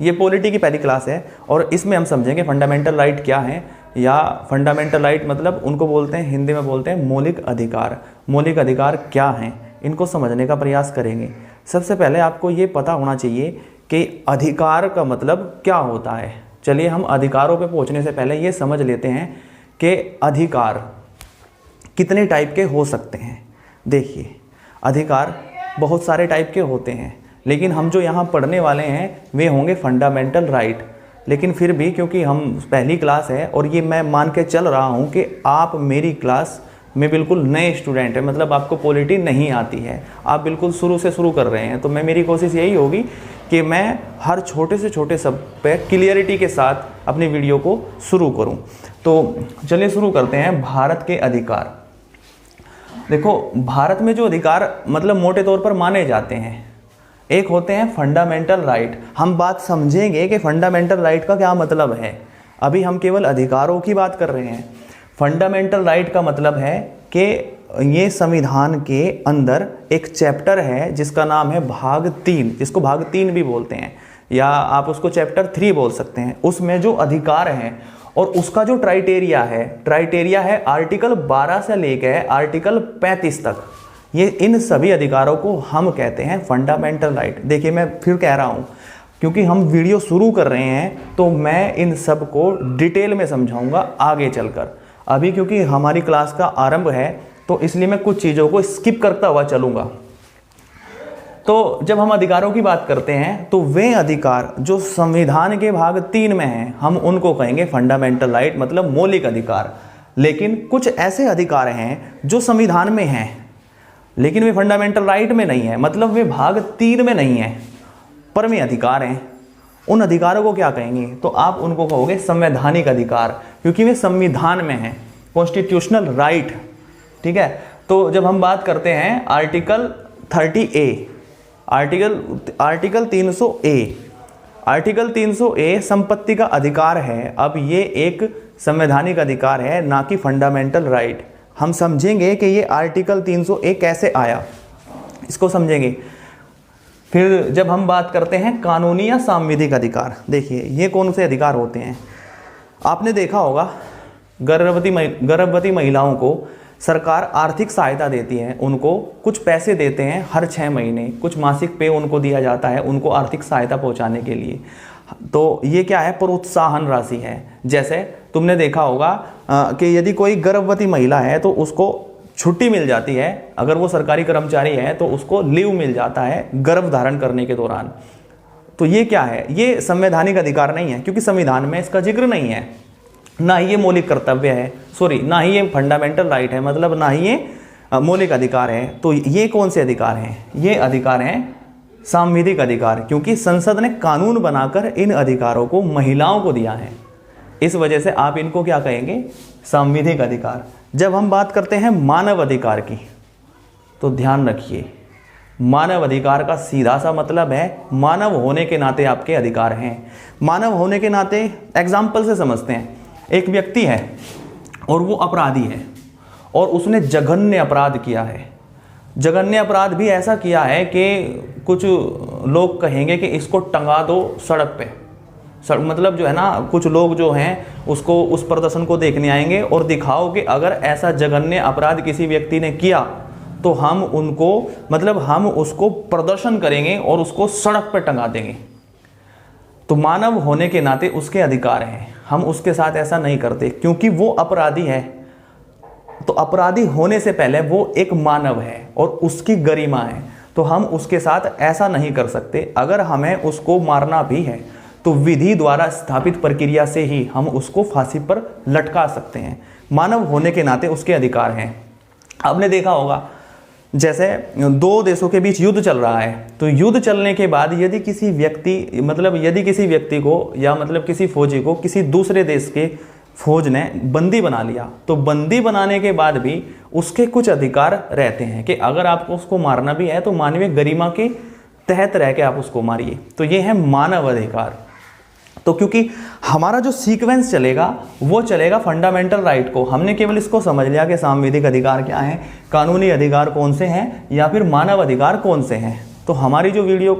ये पॉलिटी की पहली क्लास है और इसमें हम समझेंगे फंडामेंटल राइट क्या है, या फंडामेंटल राइट मतलब उनको बोलते हैं, हिंदी में बोलते हैं मौलिक अधिकार। मौलिक अधिकार क्या हैं, इनको समझने का प्रयास करेंगे। सबसे पहले आपको ये पता होना चाहिए कि अधिकार का मतलब क्या होता है। चलिए हम अधिकारों पे पहुंचने से पहले ये समझ लेते हैं कि अधिकार कितने टाइप के हो सकते हैं। देखिए, अधिकार बहुत सारे टाइप के होते हैं, लेकिन हम जो यहाँ पढ़ने वाले हैं वे होंगे फंडामेंटल राइट। लेकिन फिर भी क्योंकि हम पहली क्लास है और ये मैं मान के चल रहा हूँ कि आप मेरी क्लास में बिल्कुल नए स्टूडेंट हैं, मतलब आपको पॉलिटी नहीं आती है, आप बिल्कुल शुरू से शुरू कर रहे हैं, तो मेरी कोशिश यही होगी कि मैं हर छोटे से छोटे सब पे क्लियरिटी के साथ अपनी वीडियो को शुरू करूं। तो चलिए शुरू करते हैं। भारत के अधिकार। देखो, भारत में जो अधिकार मतलब मोटे तौर पर माने जाते हैं, एक होते हैं फंडामेंटल राइट। हम बात समझेंगे कि फंडामेंटल राइट का क्या मतलब है। अभी हम केवल अधिकारों की बात कर रहे हैं। फंडामेंटल राइट का मतलब है कि ये संविधान के अंदर एक चैप्टर है जिसका नाम है भाग 3, जिसको भाग 3 भी बोलते हैं, या आप उसको चैप्टर 3 बोल सकते हैं। उसमें जो अधिकार हैं और उसका जो क्राइटेरिया है आर्टिकल 12 से लेकर आर्टिकल 35 तक, ये इन सभी अधिकारों को हम कहते हैं फंडामेंटल राइट। देखिए, मैं फिर कह रहा हूँ, क्योंकि हम वीडियो शुरू कर रहे हैं तो मैं इन सब को डिटेल में समझाऊंगा आगे चलकर। अभी क्योंकि हमारी क्लास का आरंभ है तो इसलिए मैं कुछ चीज़ों को स्किप करता हुआ चलूँगा। तो जब हम अधिकारों की बात करते हैं तो वे अधिकार जो संविधान के भाग 3 में हैं, हम उनको कहेंगे फंडामेंटल राइट, मतलब मौलिक अधिकार। लेकिन कुछ ऐसे अधिकार हैं जो संविधान में हैं लेकिन वे फंडामेंटल राइट में नहीं है, मतलब वे भाग 3 में नहीं है, पर वे अधिकार हैं। उन अधिकारों को क्या कहेंगे, तो आप उनको कहोगे संवैधानिक अधिकार, क्योंकि वे संविधान में हैं, कॉन्स्टिट्यूशनल राइट। ठीक है, तो जब हम बात करते हैं article 30A, article 300A, article 300A संपत्ति का अधिकार है। अब ये एक संवैधानिक अधिकार है, ना कि फंडामेंटल राइट। हम समझेंगे कि ये आर्टिकल 300A कैसे आया, इसको समझेंगे। फिर जब हम बात करते हैं कानूनी या सांविधिक अधिकार, देखिए ये कौन से अधिकार होते हैं। आपने देखा होगा गर्भवती महिलाओं को सरकार आर्थिक सहायता देती है, उनको कुछ पैसे देते हैं हर 6 महीने, कुछ मासिक पे उनको दिया जाता है उनको आर्थिक सहायता पहुंचाने के लिए। तो ये क्या है, प्रोत्साहन राशि है। जैसे तुमने देखा होगा कि यदि कोई गर्भवती महिला है तो उसको छुट्टी मिल जाती है, अगर वो सरकारी कर्मचारी है तो उसको लीव मिल जाता है गर्भ धारण करने के दौरान। तो ये क्या है, ये संवैधानिक अधिकार नहीं है, क्योंकि संविधान में इसका जिक्र नहीं है, ना ही ये मौलिक कर्तव्य है, ना ही ये फंडामेंटल राइट है, मतलब ना ही ये मौलिक अधिकार है। तो ये कौन से अधिकार हैं, ये अधिकार हैं सांविधिक अधिकार, क्योंकि संसद ने कानून बनाकर इन अधिकारों को महिलाओं को दिया है, इस वजह से आप इनको क्या कहेंगे, सांविधिक अधिकार। जब हम बात करते हैं मानव अधिकार की, तो ध्यान रखिए, मानव अधिकार का सीधा सा मतलब है मानव होने के नाते आपके अधिकार हैं। मानव होने के नाते एग्जाम्पल से समझते हैं, एक व्यक्ति है और वो अपराधी है और उसने जघन्य अपराध किया है। जघन्य अपराध भी ऐसा किया है कि कुछ लोग कहेंगे कि इसको टंगा दो सड़क पे, मतलब जो है ना, कुछ लोग जो हैं उसको, उस प्रदर्शन को देखने आएंगे और दिखाओ कि अगर ऐसा जघन्य अपराध किसी व्यक्ति ने किया तो हम उनको, मतलब हम उसको प्रदर्शन करेंगे और उसको सड़क पर टंगा देंगे। तो मानव होने के नाते उसके अधिकार हैं, हम उसके साथ ऐसा नहीं करते, क्योंकि वो अपराधी है। तो अपराधी होने से पहले वो एक मानव है और उसकी गरिमा है, तो हम उसके साथ ऐसा नहीं कर सकते। अगर हमें उसको मारना भी है तो विधि द्वारा स्थापित प्रक्रिया से ही हम उसको फांसी पर लटका सकते हैं। मानव होने के नाते उसके अधिकार हैं। आपने देखा होगा, जैसे 2 देशों के बीच युद्ध चल रहा है, तो युद्ध चलने के बाद यदि किसी व्यक्ति को या मतलब किसी फौजी को किसी दूसरे देश के फौज ने बंदी बना लिया, तो बंदी बनाने के बाद भी उसके कुछ अधिकार रहते हैं कि अगर आपको उसको मारना भी है तो मानवीय गरिमा के तहत रह के आप उसको मारिए। तो ये है मानव अधिकार। तो क्योंकि हमारा जो सीक्वेंस चलेगा वो चलेगा फंडामेंटल राइट को, हमने केवल इसको समझ लिया कि सांविधिक अधिकार क्या है, कानूनी अधिकार कौन से हैं या फिर मानव अधिकार कौन से हैं। तो हमारी जो वीडियो